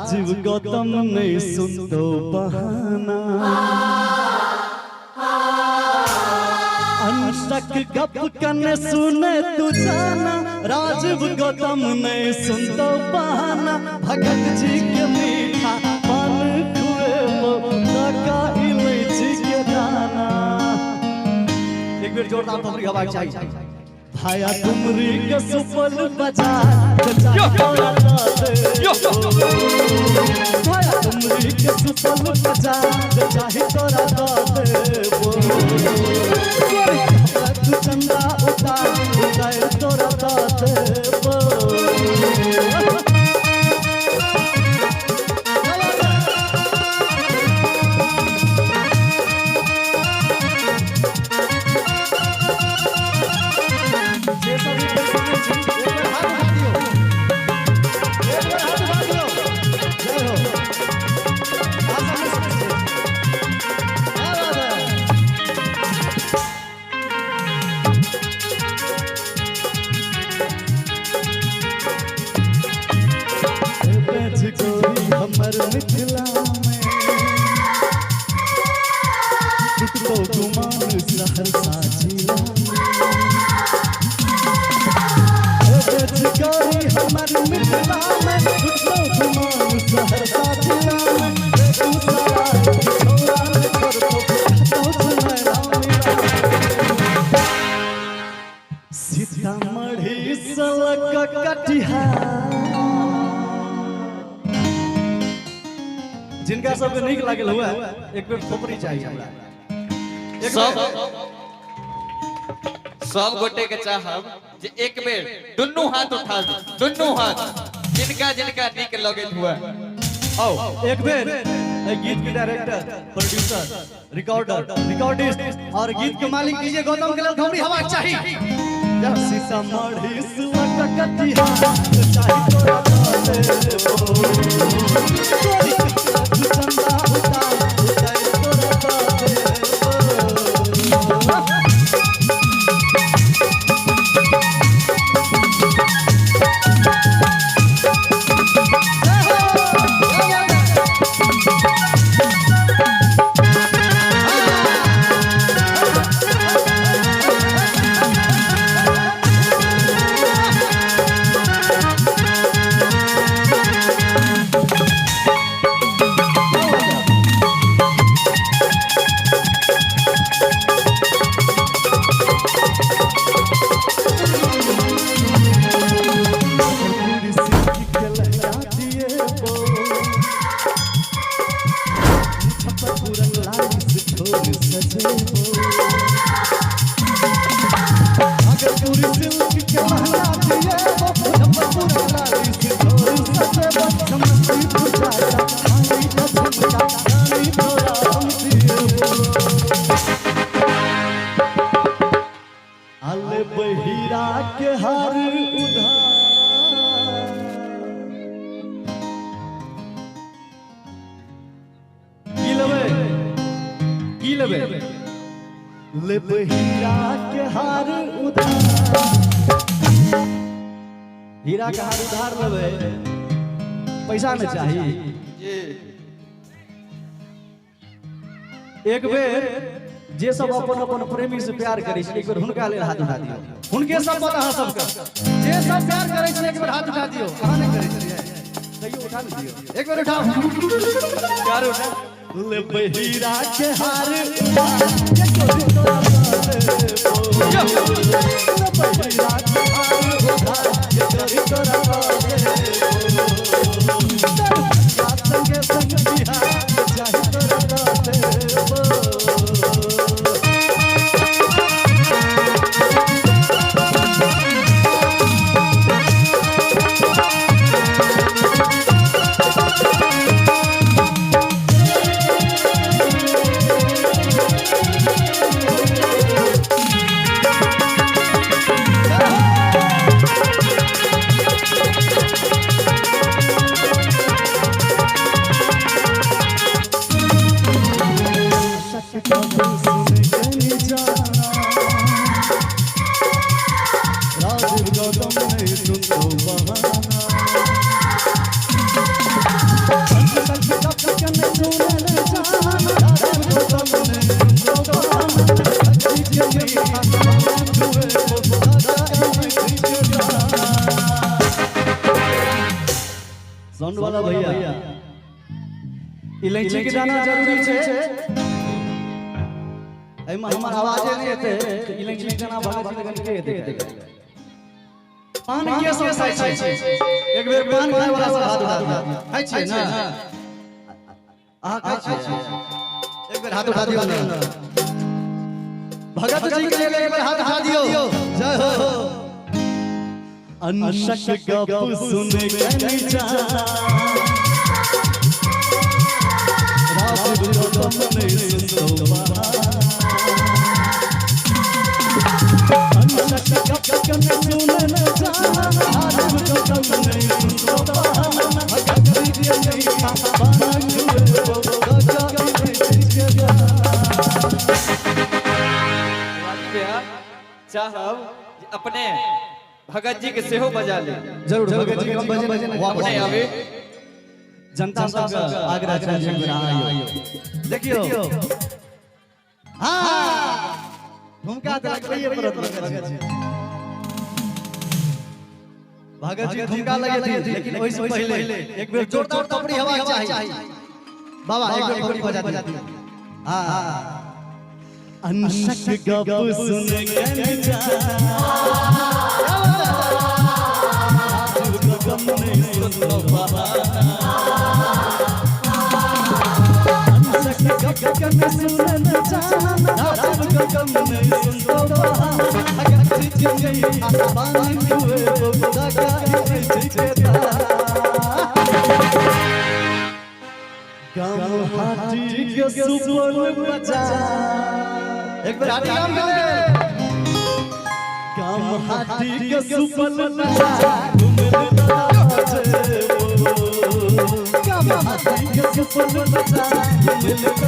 राजीव गौतम नहीं सुन तो बहाना अनशक गप कने सुने तू जाना राजीव गौतम नहीं सुन तो बहाना भगत जी के मीठा पान खुए वो का इलायची के दाना। एक बार जोरदार ताली हवा चाहिए। भाया तुमरी के सुपल बजा भाया तुमरी के सुपल बजा चाहे तोरा देबो तू चंदा उतार तोरा देबो। सीतामढ़ी सलक कटिहार जिनका सबके नीक लागल हुआ एक बेर खोपड़ी चाहिए हमरा सब गोटे के चाहब जे एक बेर दुन्नू हाथ उठा दे दुन्नू हाथ जिनका जिनका नीक लगल हुआ आओ एक बेर गीत के डायरेक्टर प्रोड्यूसर रिकॉर्डर रिकॉर्डिस्ट और गीत के मालिक कीजिए गौतम के लिए खोपड़ी हवा चाहिए। सीतामढ़ी सलक कटिहार चाहे तोरा देबो चंदा उतार चाहे तोरा देबो। बहिरा के हर उधार की लेबे ले बहिरा के हर उधार हीरा के हर उधार लेबे पैसा न चाहिए एक बेर जे सब अपन अपन प्रेमी से प्यार करे छै एक बेर हुनका लेल हाथ उठा दियो हुनके सब पता है सबका जे सब प्यार करे छै एक बेर हाथ उठा दियो कहां नहीं करे छै कहियो उठा दियो एक बेर उठाओ प्यार उठा ले बहिरा के हार के चोरी तोरा देबो बहिरा के हार के चोरी तोरा देबो संगे संग बिहार चाहे तोरा देबो। वाला भैया इलायची के दाना जरूरी छे एमे हमर आवाजे नहीं एते इलायची के दाना भगत जी लगन के एते पान के सब खाइ छै एक बेर पान खाय वाला सब हाथ उठा दिया खाइ छै ना आ खाइ छै एक बेर हाथ उठा दियो ना भगत जी के लिए एक बार हाथ उठा दियो जय हो अनशक गप सुने के जा रात गौतम नहीं सुनतो अनशक गप सुने न जा रात गौतम नहीं सुनतो भगत जी के नहीं पाना चाहब अपने भगत जी के सेहो बजा ले जरूर भगत जी के भजन अपने आवे जनता सब आग्रह छै आइयो देखियो हां ठुमका त लगबैए पड़त भगत जी ठुमका लगे थे लेकिन ओइ से पहले एक बेर जोरदार तबड़ी हवा चाहिए बाबा एक बेर तबड़ी बजा दियो हां अनशक गप सुने के जा गम नहीं सुनतो अनशक गप सुने न जा गम नहीं सुनतो भगत जी के पानी हुए दागा के गम हाथी के सुपन बजा एक बार हाथी काम कर गम हाथी के सुपन बजा गम हाथी के सुपन बजा